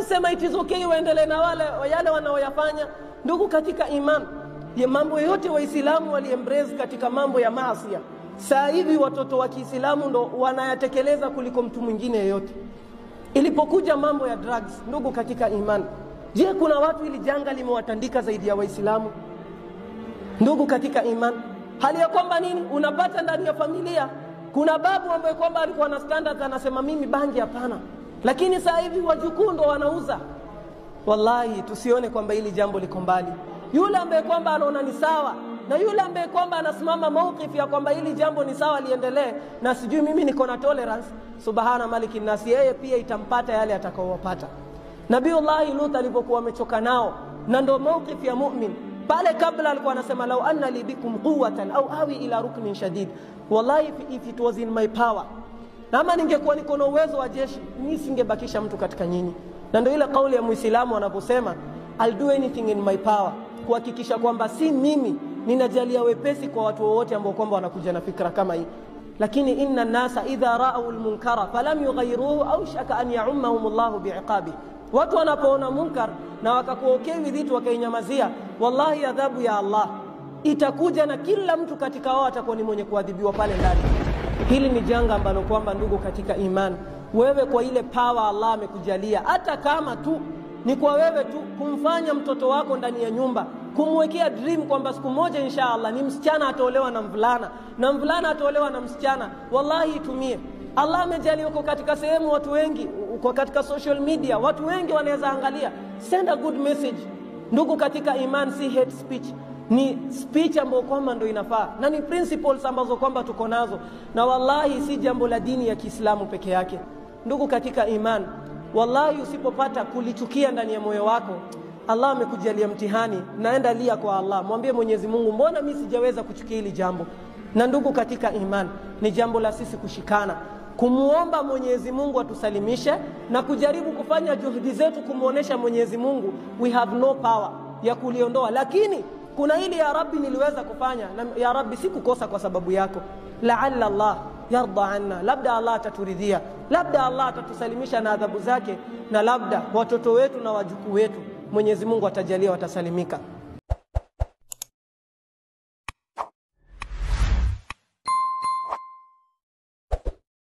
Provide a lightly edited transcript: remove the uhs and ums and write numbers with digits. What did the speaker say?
kusema it is okay waendelee na yale wanaoyafanya. Ndugu katika imani, ya mambo yote Waislamu waliembrace katika mambo ya maasi. Sasa hivi watoto wa Kiislamu ndo wanayatekeleza kuliko mtu mwingine yeyote. Ilipokuja mambo ya drugs, ndugu katika imani, je, kuna watu ili janga limewatandika zaidi ya Waislamu? Ndugu katika imani, hali ya kwamba nini unapata ndani ya familia, kuna babu ambaye kwamba alikuwa na standard anasema mimi bangi hapana, lakini sasa hivi wajukuu ndo wanauza. Wallahi tusione kwamba hili jambo liko mbali. Yule ambaye kwamba anaona ni sawa na yule ambaye kwamba anasimama mawqif ya kwamba hili jambo ni sawa liendelee na sijui mimi niko na tolerance, subhana maliki nasi, yeye pia itampata yale atakaowapata. Nabiiullah Lut alipokuwa amechoka nao, na ndo mawqif ya mu'min pale kabla alikuwa anasema law anna li bikum quwwatan au awi ila ruknin shadid, wallahi if it was in my power, kama ningekuwa niko na uwezo wa jeshi mimi singebakisha mtu katika nyinyi. Na ndio ile kauli ya Muislamu anaposema I'll do anything in my power, kuhakikisha kwamba si mimi ninajalia wepesi kwa watu wote ambao kwamba wanakuja na fikra kama hii. Lakini inna nasa idha ra'u al-munkara falam yughayyiruhu au shaka an ya'ummahum Allahu bi'iqabi, watu wanapoona munkar na wakakuokewi vitu wakainyamazia, wallahi adhabu ya Allah itakuja na kila mtu katika wao atakuwa ni mwenye kuadhibiwa pale ndani. Hili ni janga ambalo kwamba ndugu katika imani, wewe kwa ile power Allah amekujalia, hata kama tu ni kwa wewe tu kumfanya mtoto wako ndani ya nyumba, kumwekea dream kwamba siku moja inshallah ni msichana ataolewa na mvulana na mvulana ataolewa na msichana, wallahi itumie. Allah amejalia uko katika sehemu watu wengi, uko katika social media watu wengi wanaweza angalia, send a good message. Ndugu katika imani, si hate speech, ni speech ambayo kwamba ndio inafaa na ni principles ambazo kwamba tuko nazo, na wallahi si jambo la dini ya Kiislamu peke yake. Ndugu katika imani, wallahi usipopata kulichukia ndani ya moyo wako, Allah amekujalia mtihani, naenda lia kwa Allah, mwambie Mwenyezi Mungu, mbona mimi sijaweza kuchukia hili jambo? Na ndugu katika imani, ni jambo la sisi kushikana, kumuomba Mwenyezi Mungu atusalimishe na kujaribu kufanya juhudi zetu kumuonesha Mwenyezi Mungu we have no power ya kuliondoa, lakini kuna hili ya Rabbi niliweza kufanya, na ya Rabbi sikukosa kwa sababu yako, la'alla Allah yarda anna, labda Allah ataturidhia, labda Allah atatusalimisha na adhabu zake, na labda watoto wetu na wajukuu wetu Mwenyezi Mungu atajalia watasalimika.